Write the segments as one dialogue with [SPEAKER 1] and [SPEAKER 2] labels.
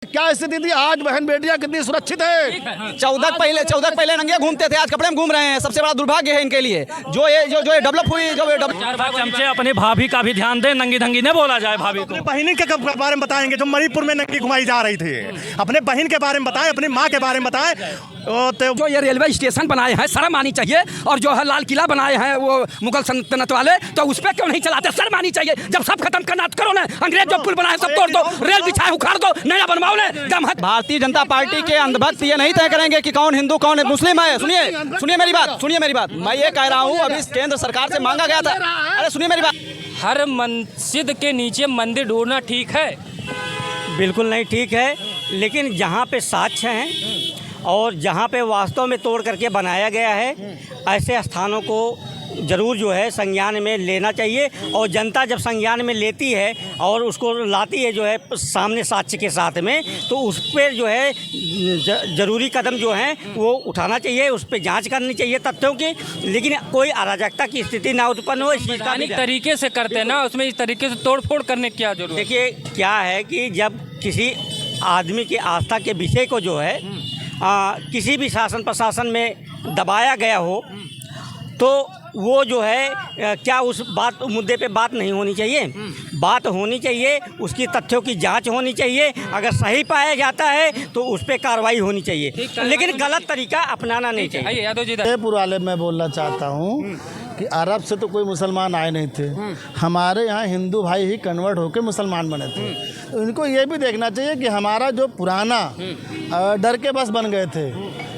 [SPEAKER 1] क्या स्थिति थी, आज बहन बेटियां कितनी सुरक्षित है।
[SPEAKER 2] 14 पहले नंगे घूमते थे, आज कपड़े में घूम रहे हैं। सबसे बड़ा दुर्भाग्य है इनके लिए। जो ये डेवलप हुई,
[SPEAKER 3] चार बार चमचे अपनी भाभी का भी ध्यान दें, नंगी धंगी ने बोला जाए भाभी को।
[SPEAKER 4] बहन के बारे में बताएंगे जो मणिपुर में नंगी घुमाई जा रही थी। अपने बहन के बारे में बताएं, अपनी माँ के बारे में बताएं।
[SPEAKER 5] जो ये रेलवे स्टेशन बनाए हैं शर्म आनी चाहिए, और जो है लाल किला बनाए हैं वो मुगल सल्तनत वाले, तो उस पर क्यों नहीं चलाते? शर्म आनी चाहिए। जब सब खत्म करना करो ना, अंग्रेज जो पुल बनाए सब तोड़ दो, रेल बिछाए उखाड़ दो, नया बनवाओ ना।
[SPEAKER 2] भारतीय जनता पार्टी के अंधभक्त ये नहीं तय करेंगे कि कौन हिंदू कौन मुस्लिम है। सुनिए मेरी बात। मैं ये कह रहा हूँ, अभी केंद्र सरकार से मांगा गया था। अरे सुनिए मेरी बात।
[SPEAKER 3] हर मस्जिद के नीचे मंदिर ढूंढना ठीक है?
[SPEAKER 6] बिल्कुल नहीं ठीक है, लेकिन जहाँ पे साक्ष्य हैं और जहाँ पे वास्तव में तोड़ करके बनाया गया है, ऐसे स्थानों को ज़रूर जो है संज्ञान में लेना चाहिए। और जनता जब संज्ञान में लेती है और उसको लाती है जो है सामने साक्ष्य के साथ में, तो उस पर जो है ज़रूरी कदम जो हैं वो उठाना चाहिए, उस पर जांच करनी चाहिए तथ्यों की, लेकिन कोई अराजकता की स्थिति ना उत्पन्न हो। इस चीज़ का
[SPEAKER 3] तरीके से करते हैं ना, उसमें इस तरीके से तोड़ फोड़ करने की क्या जरूरत?
[SPEAKER 6] देखिए क्या है कि जब किसी आदमी की आस्था के विषय को जो है किसी भी शासन प्रशासन में दबाया गया हो, तो वो जो है क्या उस मुद्दे पे बात नहीं होनी चाहिए? बात होनी चाहिए, उसकी तथ्यों की जांच होनी चाहिए। अगर सही पाया जाता है तो उस पर कार्रवाई होनी चाहिए, लेकिन गलत तरीका अपनाना नहीं चाहिए।
[SPEAKER 3] यादव जी
[SPEAKER 1] जयपुर वाले मैं बोलना चाहता हूँ कि अरब से तो कोई मुसलमान आए नहीं थे, हमारे यहाँ हिंदू भाई ही कन्वर्ट होकर मुसलमान बने थे। तो इनको ये भी देखना चाहिए कि हमारा जो पुराना डर के बस बन गए थे,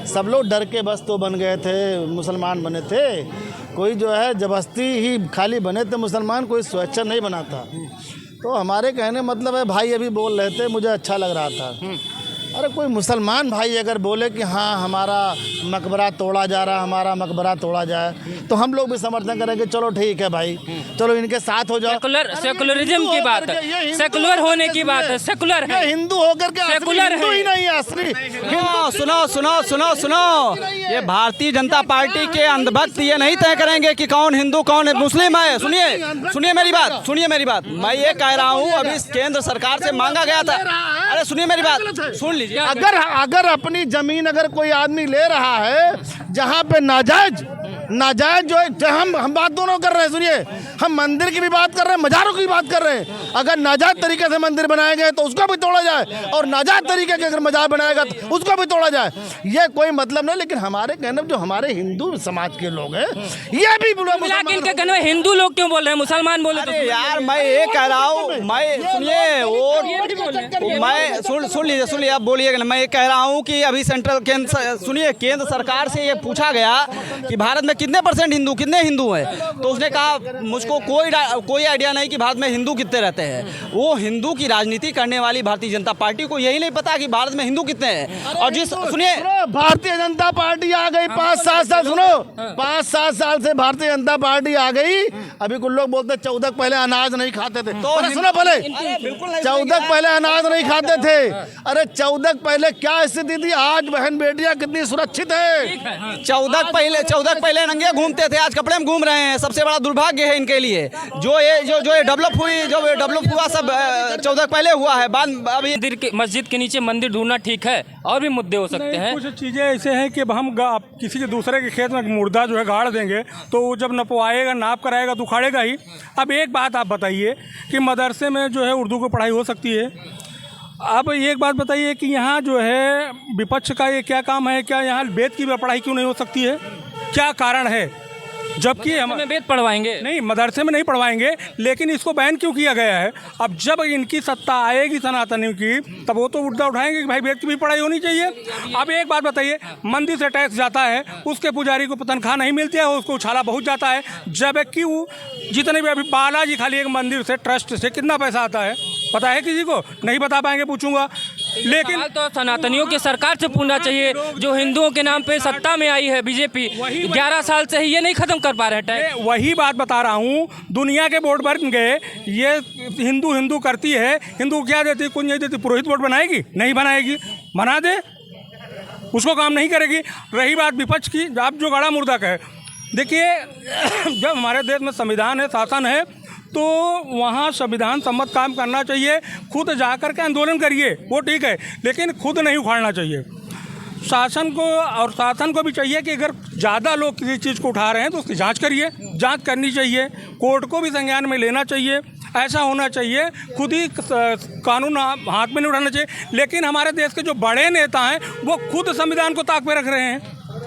[SPEAKER 1] सब लोग डर के बस तो बन गए थे, मुसलमान बने थे। कोई जो है जबरदस्ती ही खाली बने थे मुसलमान, कोई स्वेच्छा नहीं बना था। तो हमारे कहने मतलब है, भाई अभी बोल रहे थे, मुझे अच्छा लग रहा था। अरे कोई मुसलमान भाई अगर बोले कि हाँ हमारा मकबरा तोड़ा जा रहा, हमारा मकबरा तोड़ा जाए, तो हम लोग भी समर्थन करेंगे, चलो ठीक है भाई, चलो इनके साथ हो जाओ।
[SPEAKER 3] सेकुलरिज्म की बात है, सेकुलर होने की बात है। सेकुलर है,
[SPEAKER 1] हिंदू होकर के
[SPEAKER 3] सेकुलर
[SPEAKER 1] हिंदू ही नहीं है असली।
[SPEAKER 2] सुनो, ये भारतीय जनता पार्टी के अंधभक्त ये नहीं तय करेंगे कि कौन हिंदू कौन मुस्लिम है। सुनिए मेरी बात। मैं ये कह रहा हूँ, अभी केंद्र सरकार से मांगा गया था। अरे सुनिए मेरी बात, सुन लीजिए।
[SPEAKER 1] अगर अपनी जमीन अगर कोई आदमी ले रहा है जहाँ पे नाजायज जो है, हम बात दोनों कर रहे हैं। सुनिए, हम मंदिर की भी बात कर रहे हैं, मज़ारों की भी बात कर रहे हैं। अगर नाजायज तरीके से मंदिर बनाए गए तो उसको भी तोड़ा जाए, और नाजायज तरीके के अगर मज़ार बनाएगा तो उसको भी तोड़ा जाए। ये कोई मतलब नहीं। लेकिन हमारे कहने जो हमारे हिंदू समाज के लोग हैं, ये भी
[SPEAKER 3] इनके कहने में हिंदू लोग क्यों बोल रहे हैं, मुसलमान बोले तो?
[SPEAKER 2] यार मैं ये कह रहा हूँ, सुन लीजिए, आप बोलिएगा ना। मैं ये कह रहा हूँ कि अभी केंद्र सरकार से ये पूछा गया कि भारत में कितने हिंदू हैं, तो उसने कहा मुझको कोई आइडिया नहीं कि भारत में हिंदू कितने रहते हैं। वो हिंदू की राजनीति करने वाली भारतीय जनता पार्टी को यही नहीं पता कि भारत में हिंदू कितने हैं। और सुनिए,
[SPEAKER 1] भारतीय जनता पार्टी आ गई 5-7 साल, सुनो 5-7 साल से भारतीय जनता पार्टी आ गई। अभी कुछ लोग बोलते 14 पहले अनाज नहीं खाते थे, तो सुनो पहले 14 पहले अनाज नहीं खाते थे। अरे 14 पहले क्या स्थिति थी, आज बहन बेटियां कितनी सुरक्षित है।
[SPEAKER 2] 14 पहले नंगे घूमते थे, आज कपड़े में घूम रहे हैं। सबसे बड़ा दुर्भाग्य है इनके लिए। जो डेवलप हुआ सब 14 पहले हुआ है। अभी
[SPEAKER 3] मस्जिद के नीचे मंदिर ढूंढना ठीक है? और भी मुद्दे हो सकते हैं।
[SPEAKER 4] कुछ चीज़ें ऐसे हैं कि हम किसी के दूसरे के खेत में मुर्दा जो है गाड़ देंगे, तो वो जब नपवाएगा, नाप कराएगा तो उखाड़ेगा ही। अब एक बात आप बताइए कि मदरसे में जो है उर्दू की पढ़ाई हो सकती है। अब एक बात बताइए कि यहाँ जो है विपक्ष का ये क्या काम है? क्या यहाँ वेद की पढ़ाई क्यों नहीं हो सकती है? क्या कारण है? जबकि हम
[SPEAKER 3] वेद पढ़वाएंगे
[SPEAKER 4] नहीं, मदरसे में नहीं पढ़वाएंगे, लेकिन इसको बैन क्यों किया गया है? अब जब इनकी सत्ता आएगी सनातनियों की, तब वो तो मुद्दा उठाएंगे कि भाई वेद की भी पढ़ाई होनी चाहिए। अब एक बात बताइए, मंदिर से टैक्स जाता है, उसके पुजारी को तनख्वाह नहीं मिलती है, उसको उछाला बहुत जाता है। जबकि जितने भी अभी बालाजी खाली एक मंदिर से ट्रस्ट से कितना पैसा आता है पता है किसी को? नहीं बता पाएंगे, पूछूंगा। लेकिन
[SPEAKER 3] तो सनातनियों की सरकार से पूछना चाहिए, जो हिंदुओं के नाम पे सत्ता में आई है बीजेपी, 11 साल से ये नहीं खत्म कर पा रहे हैं।
[SPEAKER 4] वही बात बता रहा हूँ, दुनिया के वोट बन गए, ये हिंदू करती है। हिंदू क्या देती, कुछ नहीं देती। पुरोहित वोट बनाएगी? नहीं बनाएगी। बना दे, उसको काम नहीं करेगी। रही बात विपक्ष की, आप जो गाड़ा मुर्दा कहे, देखिए जब हमारे देश में संविधान है, शासन है, तो वहाँ संविधान सम्मत काम करना चाहिए। खुद जा कर के आंदोलन करिए, वो ठीक है, लेकिन खुद नहीं उखाड़ना चाहिए। शासन को भी चाहिए कि अगर ज़्यादा लोग किसी चीज़ को उठा रहे हैं तो उसकी जांच करिए, जांच करनी चाहिए, कोर्ट को भी संज्ञान में लेना चाहिए। ऐसा होना चाहिए, खुद ही कानून हाथ में नहीं उठाना चाहिए। लेकिन हमारे देश के जो बड़े नेता हैं वो खुद संविधान को ताक पे रख रहे हैं।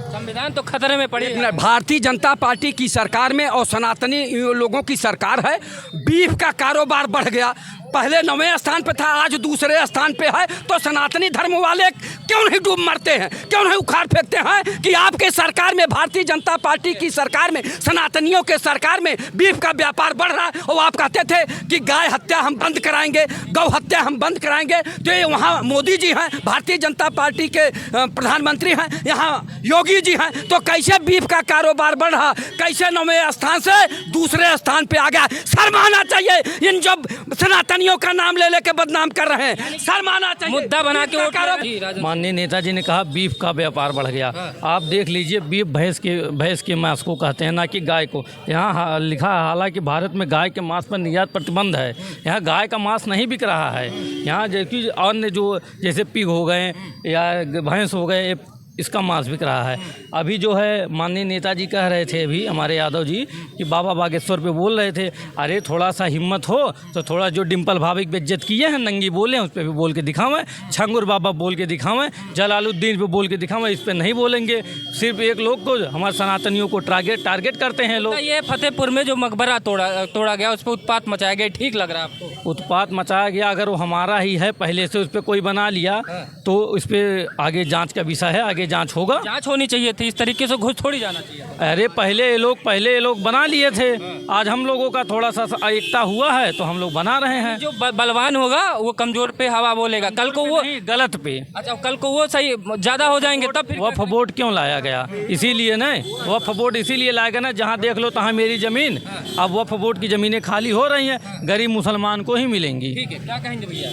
[SPEAKER 3] संविधान तो खतरे में पड़ी है।
[SPEAKER 5] भारतीय जनता पार्टी की सरकार में और सनातनी लोगों की सरकार है, बीफ का कारोबार बढ़ गया। पहले 9वें स्थान पे था, आज दूसरे स्थान पे है। तो सनातनी धर्म वाले क्यों नहीं डूब मरते हैं, क्यों नहीं उखाड़ फेंकते हैं कि आपके सरकार में, भारतीय जनता पार्टी की सरकार में, सनातनियों के सरकार में बीफ का व्यापार बढ़ रहा है। और आप कहते थे कि गाय हत्या हम बंद कराएंगे, गौ हत्या हम बंद कराएंगे। तो ये वहाँ मोदी जी हैं, भारतीय जनता पार्टी के प्रधानमंत्री हैं, यहाँ योगी जी हैं, तो कैसे बीफ का कारोबार बढ़ रहा, कैसे 9वें स्थान से दूसरे स्थान पे आ गया। शर्म आना चाहिए इन जो सनातनियों का नाम ले लेके बदनाम कर रहे हैं, शर्म आना चाहिए।
[SPEAKER 3] मुद्दा बना के
[SPEAKER 7] माननीय नेताजी ने कहा बीफ का व्यापार बढ़ गया। आप देख लीजिए, बीफ भैंस के मांस को कहते हैं, ना कि गाय को। यहाँ लिखा है हालांकि भारत में गाय के मांस पर निर्यात प्रतिबंध है, यहाँ गाय का मांस नहीं बिक रहा है। यहाँ जबकि अन्य जो जैसे पिग हो गए या भैंस हो गए, इसका मांस बिक रहा है। अभी जो है माननीय नेताजी कह रहे थे, अभी हमारे यादव जी, कि बाबा बागेश्वर पे बोल रहे थे, अरे थोड़ा सा हिम्मत हो तो थोड़ा जो डिम्पल भाभी पे इज्जत किए हैं, नंगी बोले हैं, उस पर भी बोल के दिखावें। छंगुर बाबा बोल के दिखावें, जलालुद्दीन पे बोल के दिखावें, इस पर नहीं बोलेंगे। सिर्फ एक लोग को, हमारे सनातनियों को टारगेट करते हैं लोग।
[SPEAKER 3] ये फतेहपुर में जो मकबरा तोड़ा गया, उस पर उत्पात मचाया गया, ठीक लग रहा है आपको?
[SPEAKER 7] उत्पात मचाया गया, अगर वो हमारा ही है, पहले से उस पर कोई बना लिया तो इस पर आगे जाँच का विषय है, आगे जांच होगा।
[SPEAKER 3] जांच होनी चाहिए थी, इस तरीके से घुस थोड़ी जाना चाहिए।
[SPEAKER 7] अरे पहले ये लोग बना लिए थे, आज हम लोगों का थोड़ा सा एकता हुआ है तो हम लोग बना रहे हैं।
[SPEAKER 3] जो बलवान होगा वो कमजोर पे हवा बोलेगा, कल को वो
[SPEAKER 7] गलत पे।
[SPEAKER 3] अच्छा, कल को वो सही ज्यादा हो जाएंगे तब फिर
[SPEAKER 7] वक्फ बोर्ड क्यों लाया गया? इसीलिए ना, वक्फ बोर्ड इसीलिए लाया गया ना, जहाँ देख लो तहाँ मेरी जमीन। अब वक्फ बोर्ड की जमीनें खाली हो रही हैं, गरीब मुसलमान को ही मिलेंगी।
[SPEAKER 3] ठीक है, क्या कहेंगे भैया?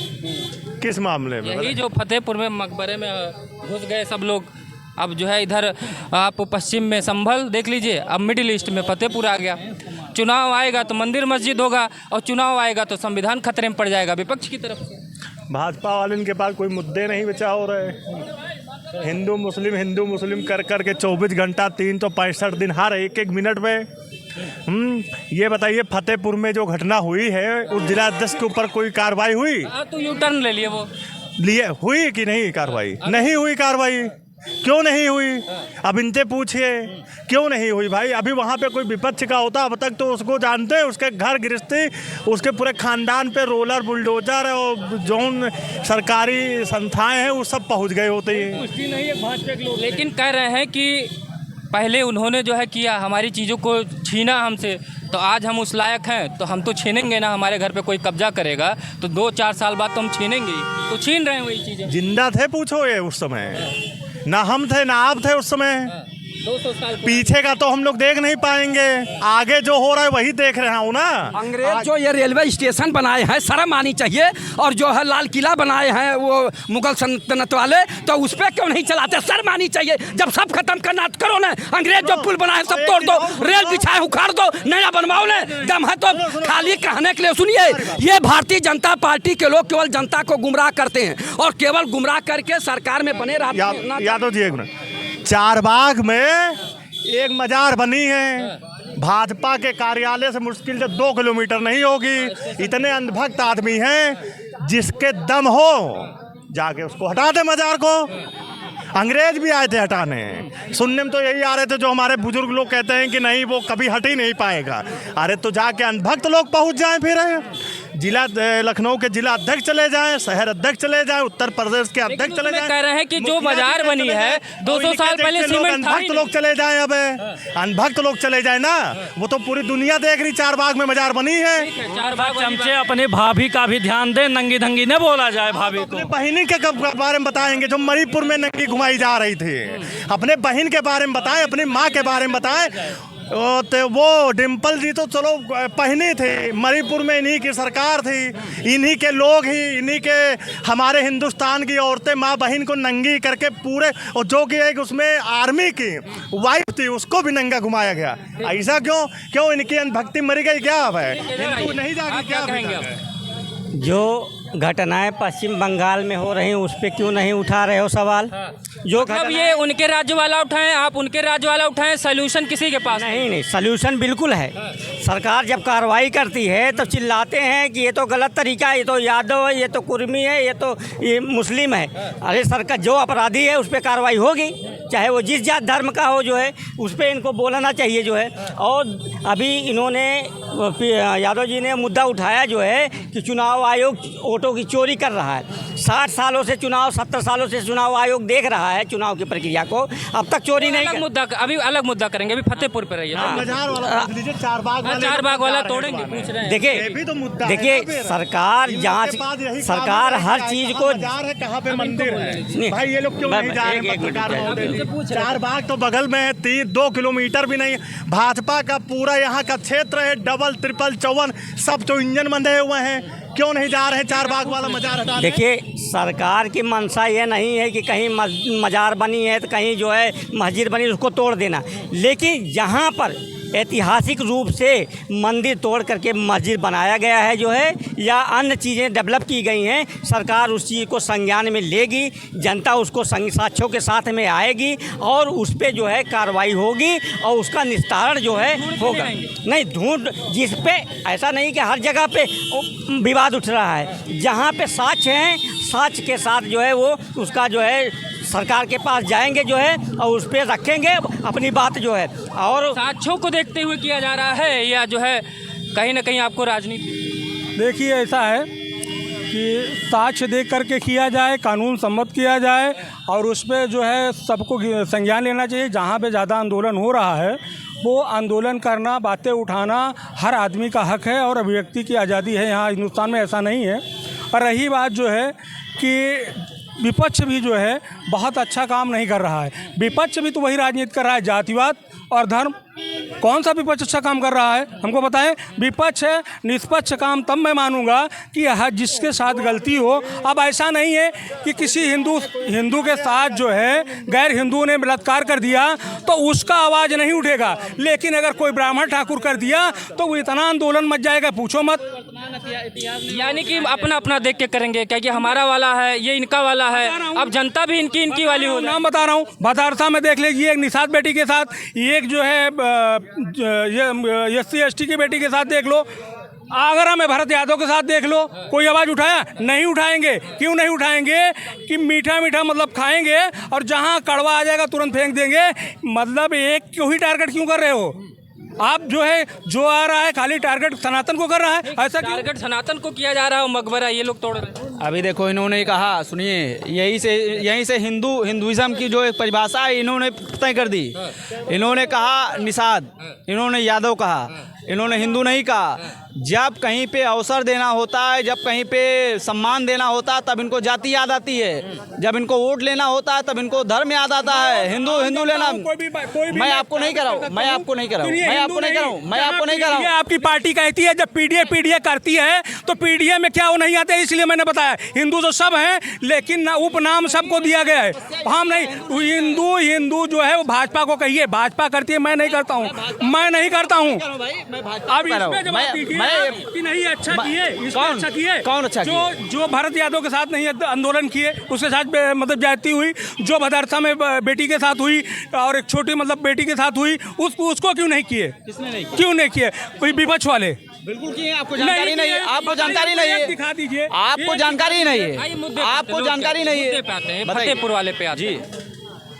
[SPEAKER 8] किस मामले में?
[SPEAKER 3] यही जो फतेहपुर में मकबरे में घुस गए सब लोग, अब जो है इधर आप पश्चिम में संभल देख लीजिए, अब मिडिल ईस्ट में फतेहपुर आ गया। चुनाव आएगा तो मंदिर मस्जिद होगा, और चुनाव आएगा तो संविधान खतरे में पड़ जाएगा विपक्ष की तरफ से।
[SPEAKER 8] भाजपा वाले इनके पास कोई मुद्दे नहीं बचा हो रहे। हिंदू मुस्लिम कर कर के 24 घंटा 365 दिन हर एक मिनट में। ये बताइए, फतेहपुर में जो घटना हुई है उस जिला अध्यक्ष के ऊपर कोई कार्रवाई हुई?
[SPEAKER 3] तो यू टर्न ले लिए, वो
[SPEAKER 8] हुई कि नहीं कार्रवाई? नहीं हुई कार्रवाई। क्यों नहीं हुई? अब इनसे पूछिए क्यों नहीं हुई भाई। अभी वहाँ पे कोई विपक्ष का होता अब तक तो उसको जानते हैं, उसके घर गृहस्थी, उसके पूरे खानदान पे रोलर बुलडोजर और जो सरकारी संस्थाएं हैं वो सब पहुँच गए होते हैं।
[SPEAKER 3] लेकिन कह रहे हैं कि पहले उन्होंने जो है किया, हमारी चीज़ों को छीना हमसे, तो आज हम उस लायक हैं तो हम तो छीनेंगे ना। हमारे घर पे कोई कब्जा करेगा तो 2-4 साल बाद तो हम छीनेंगे ही, तो छीन रहे हैं वही चीज़ें।
[SPEAKER 8] जिंदा थे पूछो ये उस समय? ना हम थे ना आप थे उस समय।
[SPEAKER 3] 200 साल
[SPEAKER 8] पीछे का तो हम लोग देख नहीं पाएंगे, आगे जो हो रहा है वही देख रहे हूँ ना।
[SPEAKER 5] अंग्रेज जो ये रेलवे स्टेशन बनाए हैं, शर्म आनी चाहिए। और जो है लाल किला बनाए हैं वो मुगल सल्तनत वाले, तो उस पर क्यों नहीं चलाते? शर्म आनी चाहिए। जब सब खत्म करना करो ना, अंग्रेज जो पुल बनाए सब तोड़ दो, रेल बिछाए उखाड़ दो, नया बनवाओ ना। दम है तो खाली कहने के लिए। सुनिए, ये भारतीय जनता पार्टी के लोग केवल जनता को गुमराह करते हैं, और केवल गुमराह करके सरकार में बने रहते हैं।
[SPEAKER 8] यादव जी, एक मिनट। चारबाग में एक मजार बनी है, भाजपा के कार्यालय से मुश्किल से 2 किलोमीटर नहीं होगी। इतने अंधभक्त आदमी हैं, जिसके दम हो जाके उसको हटा दे मजार को। अंग्रेज भी आए थे हटाने, सुनने में तो यही आ रहे थे जो हमारे बुजुर्ग लोग कहते हैं कि नहीं वो कभी हट ही नहीं पाएगा। अरे तो जाके अंधभक्त लोग पहुंच जाएं, फिर जिला लखनऊ के जिला अध्यक्ष चले जाएं, शहर अध्यक्ष चले जाएं, उत्तर प्रदेश के अध्यक्ष चले जाएं।
[SPEAKER 3] कह रहे हैं कि जो बाजार बनी है 200 साल पहले सीमेंट था,
[SPEAKER 8] अनभक्त लोग चले जाएं। अब अनभक्त लोग चले जाएं ना, वो तो पूरी दुनिया देख रही चारबाग में मजार बनी है।
[SPEAKER 7] चमचे अपने भाभी का भी ध्यान दे, नंगी धंगी न बोला जाए भाभी को।
[SPEAKER 8] अपने बहनी के बारे में बताएंगे जो मणिपुर में नंगी घुमाई जा रही थी। अपने बहन के बारे में बताएं, अपनी माँ के बारे में बताएं। तो वो डिम्पल जी तो चलो पहनी थी, मणिपुर में इन्हीं की सरकार थी, इन्हीं के लोग ही, इन्हीं के हमारे हिंदुस्तान की औरतें माँ बहन को नंगी करके पूरे, और जो कि एक उसमें आर्मी की वाइफ थी उसको भी नंगा घुमाया गया। ऐसा क्यों इनकी अंधभक्ति मरी गई क्या? अब है हिंदू नहीं जागी क्या?
[SPEAKER 3] कहेंगे
[SPEAKER 6] जो घटनाएं पश्चिम बंगाल में हो रही हैं उस पर क्यों नहीं उठा रहे हो सवाल? जो
[SPEAKER 3] अब ये उनके राज्य वाला उठाएं, आप उनके राज्य वाला उठाएं, सलूशन किसी के पास
[SPEAKER 6] नहीं, सल्यूशन बिल्कुल है। सरकार जब कार्रवाई करती है तो चिल्लाते हैं कि ये तो गलत तरीका है, ये तो यादव है, ये तो कुर्मी है, ये मुस्लिम है। अरे सरकार जो अपराधी है उस पर कार्रवाई होगी, चाहे वो जिस जात धर्म का हो, जो है उस पर इनको बोलना चाहिए जो है। और अभी इन्होंने यादव जी ने मुद्दा उठाया जो है कि चुनाव आयोग वोटों की चोरी कर रहा है। 60 सालों से चुनाव, 70 सालों से चुनाव आयोग देख रहा है चुनाव की प्रक्रिया को, अब तक चोरी नहीं
[SPEAKER 3] अलग मुद्दा, अभी अलग मुद्दा करेंगे, अभी फतेहपुर पे रहिए। चारबाग वाला तोड़ेंगे, पूछ रहे हैं।
[SPEAKER 6] देखिए सरकार हर चीज को
[SPEAKER 8] कहाँ पे मंदिर है भाई, ये लोग क्यों नहीं जा रहे? चारबाग तो बगल में है, 2 किलोमीटर भी नहीं। भाजपा का पूरा यहाँ का क्षेत्र है, डबल ट्रिपल चौवन सब तो इंजन बंधे हुए हैं, क्यों नहीं जा रहे चारबाग वाला मजार हटाने?
[SPEAKER 6] देखिए सरकार की मंशा ये नहीं है कि कहीं मजार बनी है तो कहीं जो है मस्जिद बनी उसको तोड़ देना, लेकिन जहाँ पर ऐतिहासिक रूप से मंदिर तोड़ करके मस्जिद बनाया गया है जो है, या अन्य चीज़ें डेवलप की गई हैं, सरकार उस चीज़ को संज्ञान में लेगी, जनता उसको साक्ष्यों के साथ में आएगी और उस पर जो है कार्रवाई होगी और उसका निस्तारण जो है होगा। नहीं ढूंढ जिस पे ऐसा नहीं कि हर जगह पे विवाद उठ रहा है, जहाँ पे साक्ष्य हैं साक्ष्य के साथ जो है वो उसका जो है सरकार के पास जाएंगे जो है और उस पर रखेंगे अपनी बात जो है। और
[SPEAKER 3] साक्ष्यों को देखते हुए किया जा रहा है या जो है कहीं ना कहीं आपको राजनीति?
[SPEAKER 4] देखिए ऐसा है कि साक्ष्य देख करके किया जाए, कानून सम्मत किया जाए और उस पर जो है सबको संज्ञान लेना चाहिए। जहाँ पे ज़्यादा आंदोलन हो रहा है वो आंदोलन करना, बातें उठाना हर आदमी का हक है और अभिव्यक्ति की आज़ादी है, यहाँ हिंदुस्तान में ऐसा नहीं है। और रही बात जो है कि विपक्ष भी जो है बहुत अच्छा काम नहीं कर रहा है, विपक्ष भी तो वही राजनीति कर रहा है, जातिवाद और धर्म। कौन सा विपक्ष अच्छा काम कर रहा है हमको बताएं? विपक्ष है, निष्पक्ष काम तब मैं मानूंगा कि हर जिसके साथ गलती हो। अब ऐसा नहीं है कि किसी हिंदू के साथ जो है गैर हिंदू ने बलात्कार कर दिया तो उसका आवाज़ नहीं उठेगा, लेकिन अगर कोई ब्राह्मण ठाकुर कर दिया तो वो इतना आंदोलन मच जाएगा पूछो मत।
[SPEAKER 3] यानी कि अपना अपना देख के करेंगे, क्या कि हमारा वाला है, ये इनका वाला है, अब जनता भी इनकी वाली हो।
[SPEAKER 4] नाम बता रहा हूँ, भदारसा में देख लीजिए एक निषाद बेटी के साथ, एक जो है SC ST की बेटी के साथ देख लो, आगरा में भरत यादव के साथ देख लो, कोई आवाज़ उठाया? नहीं उठाएंगे। क्यों नहीं उठाएंगे? कि मीठा मीठा मतलब खाएंगे और जहां कड़वा आ जाएगा तुरंत फेंक देंगे। मतलब एक क्यों ही टारगेट क्यों कर रहे हो आप? जो है जो आ रहा है खाली टारगेट सनातन को कर रहा है, ऐसा
[SPEAKER 3] टारगेट सनातन को किया जा रहा है, मकबरा ये लोग तोड़ रहे हैं।
[SPEAKER 2] अभी देखो इन्होंने कहा, सुनिए, यहीं से हिंदुइज्म की जो एक परिभाषा है इन्होंने तय कर दी। इन्होंने कहा निषाद, इन्होंने यादव कहा, इन्होंने हिंदू नहीं कहा। जब कहीं पे अवसर देना होता है, जब कहीं पे सम्मान देना होता है तब इनको जाति याद आती है, जब इनको वोट लेना होता है तब इनको धर्म याद आता है। हिंदू लेना मैं आपको नहीं कराऊँ, मैं आपको नहीं कराऊँ, मैं आपको नहीं कराऊँ, मैं आपको नहीं कराऊँ।
[SPEAKER 4] आपकी पार्टी कहती है जब पीडीए करती है तो पीडीए में क्या वो नहीं आते, इसलिए मैंने बताया हिंदू तो सब हैं लेकिन उपनाम सबको दिया गया है। हम नहीं, हिंदू जो है वो भाजपा को कहिए, भाजपा करती है, मैं नहीं करता हूँ, मैं नहीं करता हूँ। अब इसमें जवाब दीजिए कि नहीं अच्छा किए, अच्छा किए,
[SPEAKER 2] कौन अच्छा किए?
[SPEAKER 4] जो भरत यादव के साथ नहीं आंदोलन किए उसके साथ मतलब जाती हुई, जो भदारसा में बेटी के साथ हुई और एक छोटी मतलब बेटी के साथ हुई, उसको क्यों नहीं किए?
[SPEAKER 2] किसने नहीं?
[SPEAKER 4] क्यों नहीं किए? कोई विपक्ष वाले
[SPEAKER 2] बिल्कुल किए। आपको जानकारी नहीं है, आपको जानकारी नहीं है,
[SPEAKER 4] दिखा दीजिए,
[SPEAKER 2] आपको जानकारी नहीं है, आपको जानकारी नहीं है।
[SPEAKER 3] फतेहपुर वाले पे आते हैं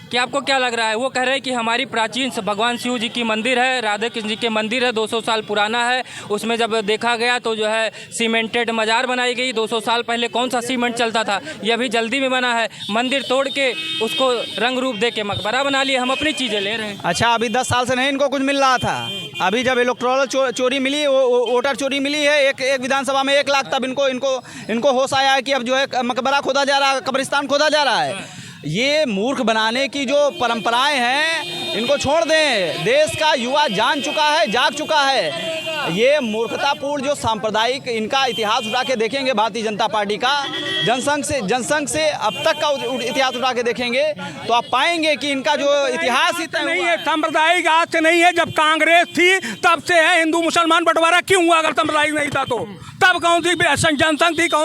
[SPEAKER 3] कि आपको क्या लग रहा है? वो कह रहे हैं कि हमारी प्राचीन भगवान शिव जी की मंदिर है, राधा कृष्ण जी के मंदिर है, 200 साल पुराना है। उसमें जब देखा गया तो जो है सीमेंटेड मजार बनाई गई। 200 साल पहले कौन सा सीमेंट चलता था? ये अभी जल्दी में बना है। मंदिर तोड़ के उसको रंग रूप दे के मकबरा बना लिया। हम अपनी चीज़ें ले रहे हैं।
[SPEAKER 2] अच्छा, अभी 10 साल से नहीं इनको कुछ मिल रहा था। अभी जब इलेक्ट्रोल चोरी मिली, वोटर चोरी मिली है एक विधानसभा में 1 लाख, तब इनको होश आया है कि अब जो है मकबरा खोदा जा रहा है, कब्रिस्तान खोदा जा रहा है। ये मूर्ख बनाने की जो परंपराएं हैं इनको छोड़ दें। देश का युवा जान चुका है, जाग चुका है। ये मूर्खतापूर्ण जो सांप्रदायिक इनका इतिहास उठा के देखेंगे भारतीय जनता पार्टी का, जनसंघ से अब तक का इतिहास उठा के देखेंगे तो आप पाएंगे कि इनका जो इतिहास ही तय
[SPEAKER 4] नहीं
[SPEAKER 2] हुआ
[SPEAKER 4] है। सांप्रदायिक आज से नहीं है, जब कांग्रेस थी तब से है। हिंदू मुसलमान बंटवारा क्यों हुआ? अगर सांप्रदायिक नहीं था तो तब कौन सी जनसंघ थी, कौन